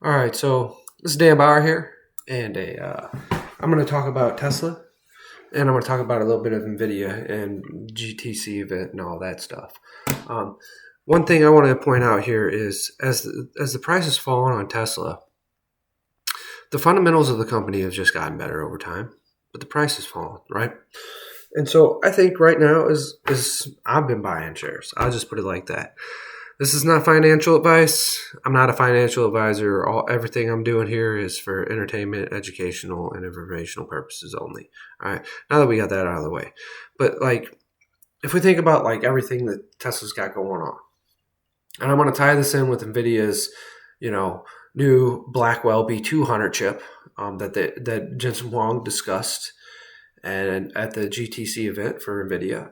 All right, so this is Dan Bauer here, and I'm going to talk about Tesla, and I'm going to talk about a little bit of NVIDIA and GTC event and all that stuff. Um, One thing I want to point out here is as the price has fallen on Tesla, the fundamentals of the company have just gotten better over time, but the price has fallen, right? And so I think right now is I've been buying shares. I'll just put it like that. This is not financial advice. I'm not a financial advisor. Everything I'm doing here is for entertainment, educational, and informational purposes only. All right. Now that we got that out of the way, but like if we think about like everything that Tesla's got going on, and I'm going to tie this in with NVIDIA's, new Blackwell B200 chip that Jensen Huang discussed and at the GTC event for NVIDIA.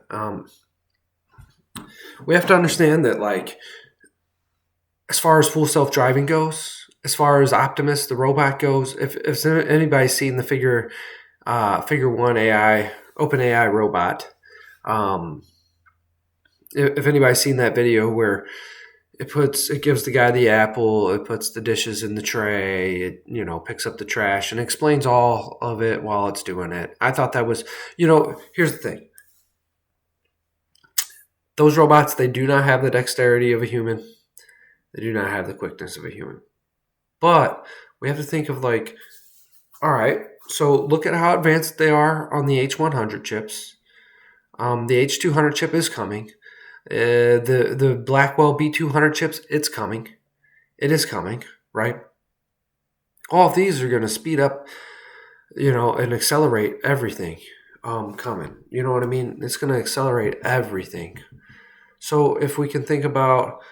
We have to understand that like as far as full self-driving goes, as far as Optimus the robot goes, if anybody's seen the figure one AI open AI robot, if anybody's seen that video where it gives the guy the apple, it puts the dishes in the tray, it picks up the trash and explains all of it while it's doing it. I thought that was, here's the thing. Those robots, they do not have the dexterity of a human. They do not have the quickness of a human. But we have to think of like, all right, so look at how advanced they are on the H100 chips. The H200 chip is coming. The Blackwell B200 chips, it's coming. It is coming, right? All of these are going to speed up, and accelerate everything coming. You know what I mean? It's going to accelerate everything. So if we can think about,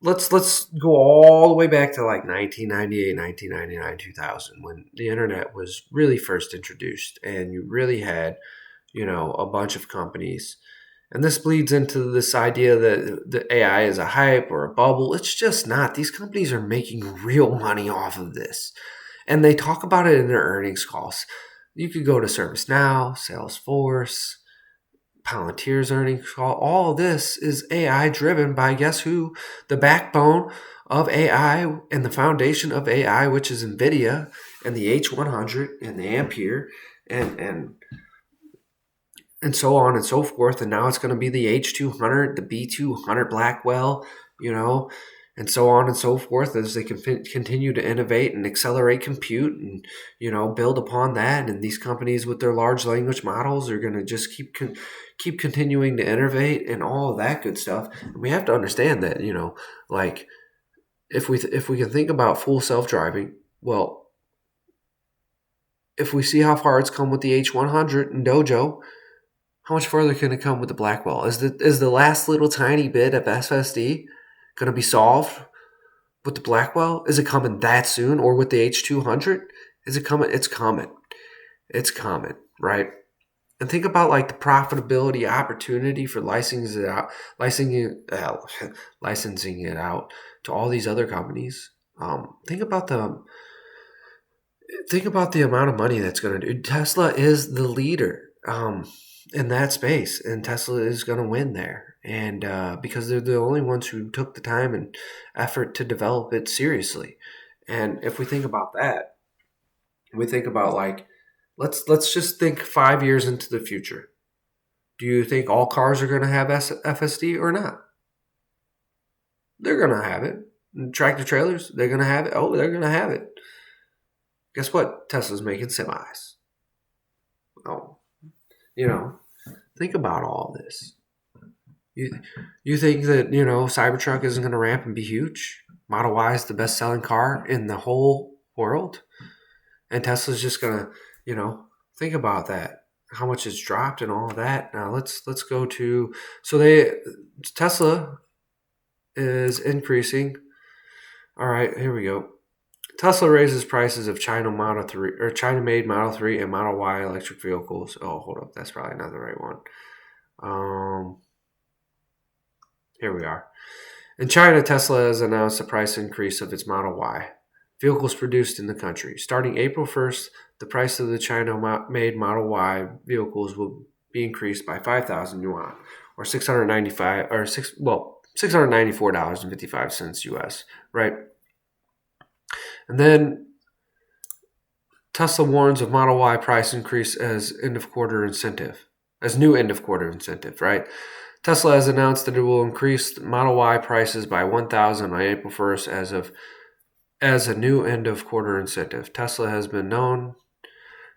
let's go all the way back to like 1998, 1999, 2000, when the internet was really first introduced, and you really had, a bunch of companies. And this bleeds into this idea that the AI is a hype or a bubble. It's just not. These companies are making real money off of this. And they talk about it in their earnings calls. You could go to ServiceNow, Salesforce, Palantir's earnings call. All of this is AI driven by guess who? The backbone of AI and the foundation of AI, which is NVIDIA and the H100 and the Ampere and so on and so forth. And now it's going to be the H200, the B200 Blackwell, and so on and so forth as they can continue to innovate and accelerate compute and, build upon that. And these companies with their large language models are going to just keep continuing to innovate and all of that good stuff. And we have to understand that, like if we can think about full self-driving, well, if we see how far it's come with the H100 and Dojo, how much further can it come with the Blackwell? Is the last little tiny bit of SSD going to be solved with the Blackwell? Is it coming that soon? Or with the H200? Is it coming? It's coming. It's coming, right? And think about like the profitability opportunity for licensing it out to all these other companies. Think about the amount of money that's going to do. Tesla is the leader. In that space, and Tesla is going to win there, and because they're the only ones who took the time and effort to develop it seriously. And if we think about that, we think about like let's just think 5 years into the future. Do you think all cars are going to have FSD or not? They're going to have it. And tractor trailers, they're going to have it. Oh, they're going to have it. Guess what? Tesla's making semis. Oh, think about all this. You think that, Cybertruck isn't going to ramp and be huge? Model Y is the best-selling car in the whole world? And Tesla's just going to, think about that. How much it's dropped and all of that. Now let's go to, Tesla is increasing. All right, here we go. Tesla raises prices of China-made Model 3 and Model Y electric vehicles. Oh, hold up. That's probably not the right one. Here we are. In China, Tesla has announced a price increase of its Model Y vehicles produced in the country. Starting April 1st, the price of the China-made Model Y vehicles will be increased by 5,000 yuan, or $694.55 US, right? And then Tesla warns of Model Y price increase as new end of quarter incentive, right? Tesla has announced that it will increase Model Y prices by 1,000 on April 1st as a new end of quarter incentive. Tesla has been known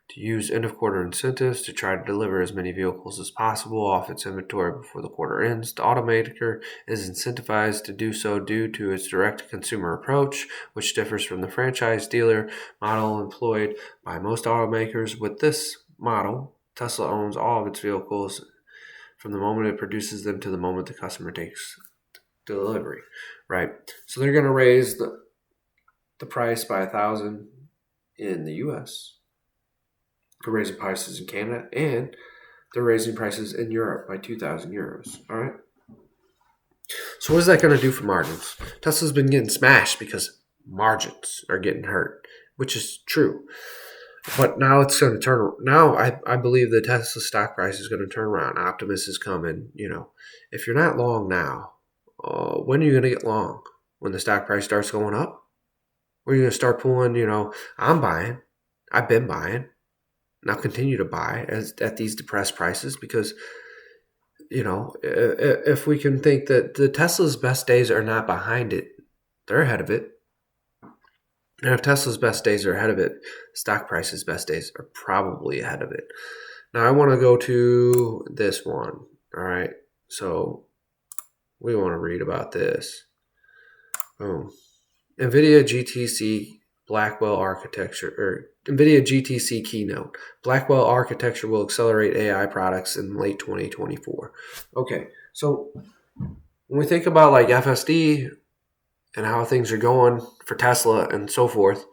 to use end of quarter incentives to try to deliver as many vehicles as possible off its inventory before the quarter ends. The automaker is incentivized to do so due to its direct-to-consumer approach, which differs from the franchise dealer model employed by most automakers. With this model, Tesla owns all of its vehicles from the moment it produces them to the moment the customer takes delivery, right? So they're going to raise the price by 1,000 in the U.S., they're raising prices in Canada, and they're raising prices in Europe by 2,000 euros. All right. So what is that going to do for margins? Tesla's been getting smashed because margins are getting hurt, which is true. But now it's going to turn. Now I believe the Tesla stock price is going to turn around. Optimus is coming. If you're not long now, when are you going to get long? When the stock price starts going up? Or are you going to start pulling? I'm buying. I've been buying. And I'll continue to buy at these depressed prices because, if we can think that the Tesla's best days are not behind it, they're ahead of it. And if Tesla's best days are ahead of it, stock price's best days are probably ahead of it. Now I want to go to this one. All right. So we want to read about this. Boom. NVIDIA GTC Blackwell architecture, or NVIDIA GTC keynote. Blackwell architecture will accelerate AI products in late 2024. Okay, so when we think about like FSD and how things are going for Tesla and so forth,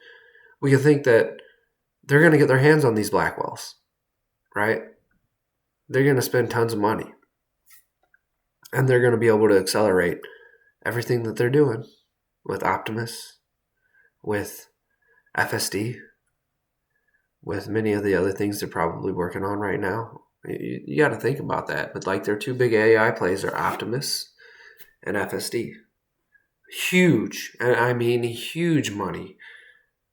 we can think that they're going to get their hands on these Blackwells, right? They're going to spend tons of money. And they're going to be able to accelerate everything that they're doing with Optimus, with FSD, with many of the other things they're probably working on right now. You got to think about that. But like their two big AI plays are Optimus and FSD. Huge, and I mean huge money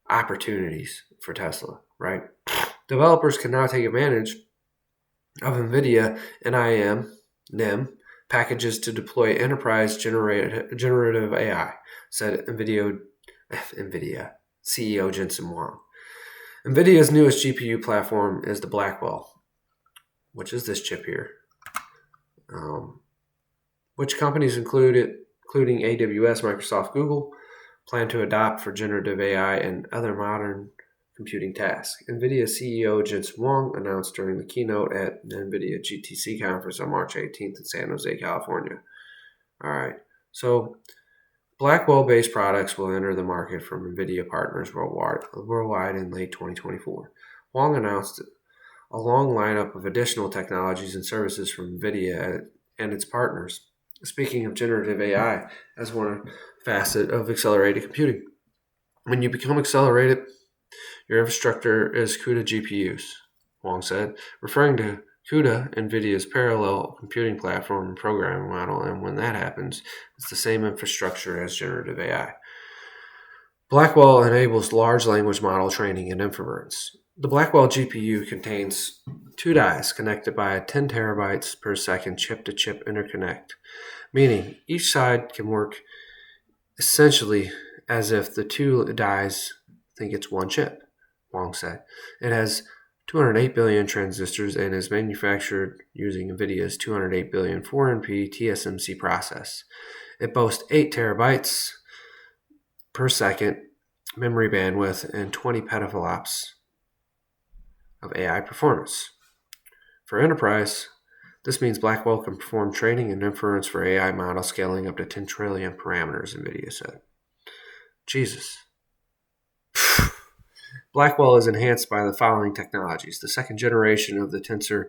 opportunities for Tesla, right? Developers can now take advantage of NVIDIA and NIM packages to deploy enterprise generative AI, said NVIDIA CEO Jensen Huang. NVIDIA's newest GPU platform is the Blackwell, which is this chip here, which companies including AWS, Microsoft, Google, plan to adopt for generative AI and other modern computing tasks. NVIDIA CEO Jensen Huang announced during the keynote at the NVIDIA GTC conference on March 18th in San Jose, California. All right, so Blackwell-based products will enter the market from NVIDIA partners worldwide in late 2024. Huang announced a long lineup of additional technologies and services from NVIDIA and its partners. Speaking of generative AI as one facet of accelerated computing. When you become accelerated, your infrastructure is CUDA GPUs, Huang said, referring to CUDA, NVIDIA's parallel computing platform and programming model, and when that happens, it's the same infrastructure as generative AI. Blackwell enables large language model training and inference. The Blackwell GPU contains two dies connected by a 10 terabytes per second chip-to-chip interconnect, meaning each side can work essentially as if the two dies think it's one chip, Huang said. It has 208 billion transistors and is manufactured using NVIDIA's 208 billion 4NP TSMC process. It boasts 8 terabytes per second memory bandwidth and 20 petaflops of AI performance. For enterprise, this means Blackwell can perform training and inference for AI models scaling up to 10 trillion parameters, NVIDIA said. Jesus. Blackwell is enhanced by the following technologies: the second generation of the Tensor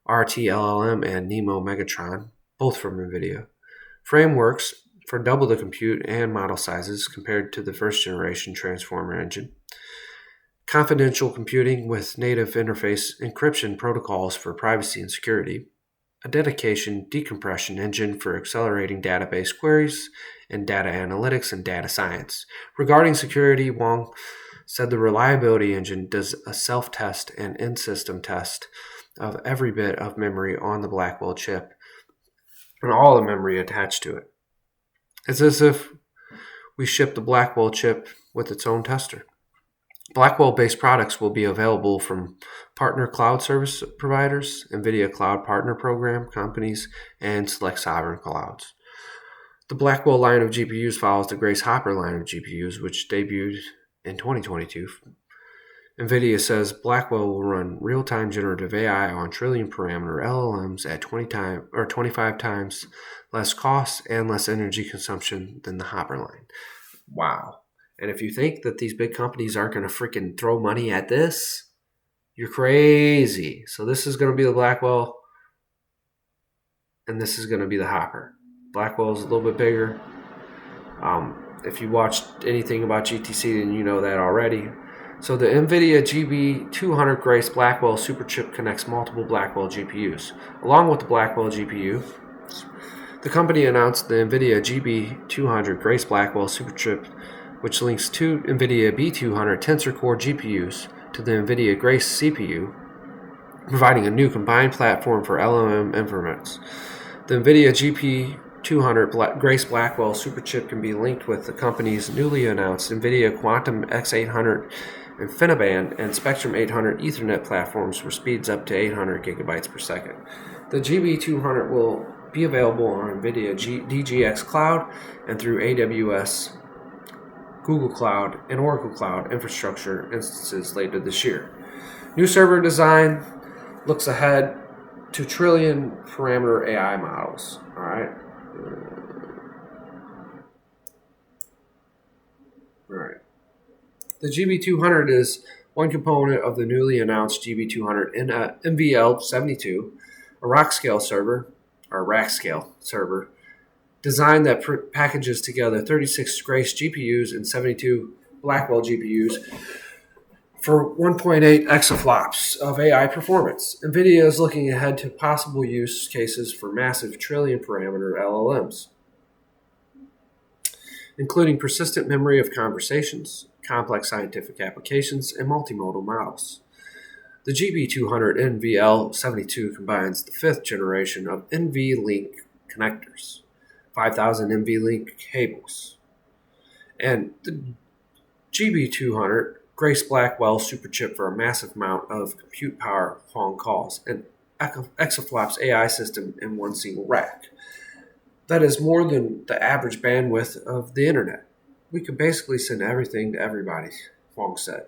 RT-LLM and NeMo Megatron, both from NVIDIA. Frameworks for double the compute and model sizes compared to the first generation Transformer engine. Confidential computing with native interface encryption protocols for privacy and security. A dedication decompression engine for accelerating database queries, in data analytics and data science. Regarding security, Wang said the reliability engine does a self-test and in-system test of every bit of memory on the Blackwell chip and all the memory attached to it. It's as if we ship the Blackwell chip with its own tester. Blackwell-based products will be available from partner cloud service providers, NVIDIA Cloud Partner Program companies, and select sovereign clouds. The Blackwell line of GPUs follows the Grace Hopper line of GPUs, which debuted in 2022. NVIDIA says Blackwell will run real-time generative AI on trillion-parameter LLMs at 25 times less cost and less energy consumption than the Hopper line. Wow. And if you think that these big companies aren't going to freaking throw money at this, you're crazy. So this is going to be the Blackwell, and this is going to be the Hopper. Blackwell's a little bit bigger. If you watched anything about GTC, then you know that already. So the NVIDIA GB200 Grace Blackwell Superchip connects multiple Blackwell GPUs. Along with the Blackwell GPU, the company announced the NVIDIA GB200 Grace Blackwell Superchip, which links two NVIDIA B200 Tensor Core GPUs to the NVIDIA Grace CPU, providing a new combined platform for LLM inference. The NVIDIA GP200 Grace Blackwell Superchip can be linked with the company's newly announced NVIDIA Quantum X800 InfiniBand and Spectrum 800 Ethernet platforms for speeds up to 800 gigabytes per second. The GB200 will be available on NVIDIA DGX Cloud and through AWS, Google Cloud, and Oracle Cloud infrastructure instances later this year. New server design looks ahead to trillion-parameter AI models. All right. The GB200 is one component of the newly announced GB200 NVL72, a rack scale server, design that packages together 36 Grace GPUs and 72 Blackwell GPUs for 1.8 exaflops of AI performance. NVIDIA is looking ahead to possible use cases for massive trillion-parameter LLMs, including persistent memory of conversations, complex scientific applications, and multimodal models. The GB200 NVL72 combines the fifth generation of NVLink connectors, 5,000 NVLink cables, and the GB200 Grace Blackwell Superchip for a massive amount of compute power long calls and exaflops AI system in one single rack. That is more than the average bandwidth of the internet. We could basically send everything to everybody, Wang said.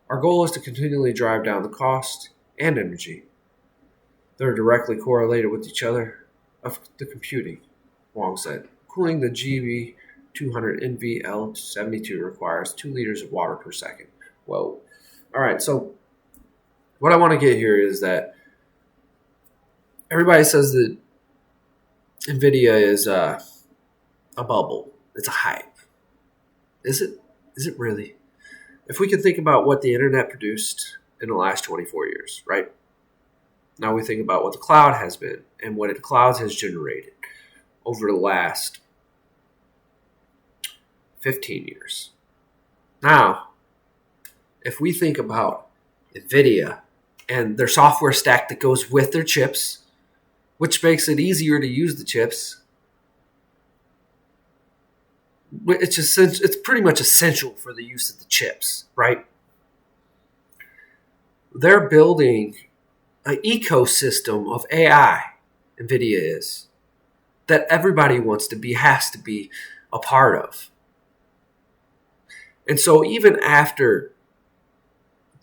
Our goal is to continually drive down the cost and energy. They're directly correlated with each other of the computing, Wang said. Cooling the GB200 NVL72 requires 2 liters of water per second. Whoa. All right, so what I want to get here is that everybody says that NVIDIA is a bubble. It's a hype. Is it? Is it really? If we could think about what the internet produced in the last 24 years, right? Now we think about what the cloud has been and what the cloud has generated over the last 15 years. Now, if we think about NVIDIA and their software stack that goes with their chips, which makes it easier to use the chips, it's pretty much essential for the use of the chips, right? They're building an ecosystem of AI, NVIDIA is, that everybody has to be a part of. And so even after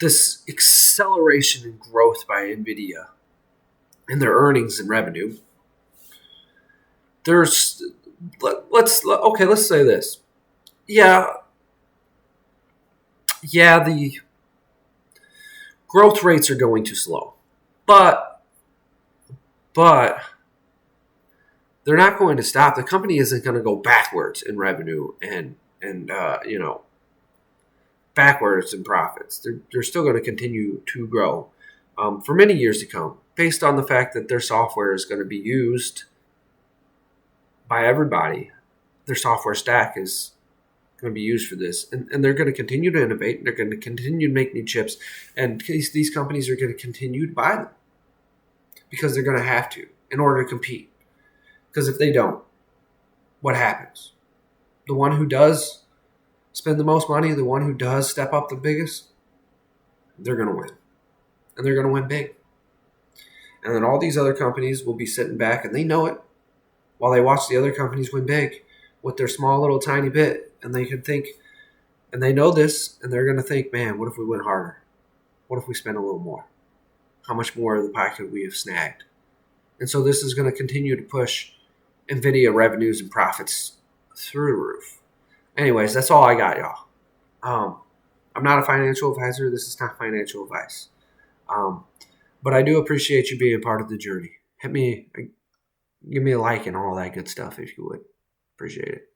this acceleration in growth by NVIDIA and their earnings and revenue, let's say this. Yeah, the growth rates are going too slow. But they're not going to stop. The company isn't going to go backwards in revenue and backwards in profits. They're still going to continue to grow for many years to come, based on the fact that their software is going to be used by everybody their software stack is going to be used for this. And they're going to continue to innovate. And they're going to continue to make new chips. And these companies are going to continue to buy them because they're going to have to in order to compete. Because if they don't, what happens? The one who does spend the most money, the one who does step up the biggest, they're going to win. And they're going to win big. And then all these other companies will be sitting back, and they know it, while they watch the other companies win big with their small little tiny bit. And they can think, and they know this, and they're going to think, man, what if we went harder? What if we spent a little more? How much more of the pie could we have snagged? And so this is going to continue to push NVIDIA revenues and profits through the roof. Anyways, that's all I got, y'all. I'm not a financial advisor. This is not financial advice. But I do appreciate you being part of the journey. Give me a like and all that good stuff if you would. Appreciate it.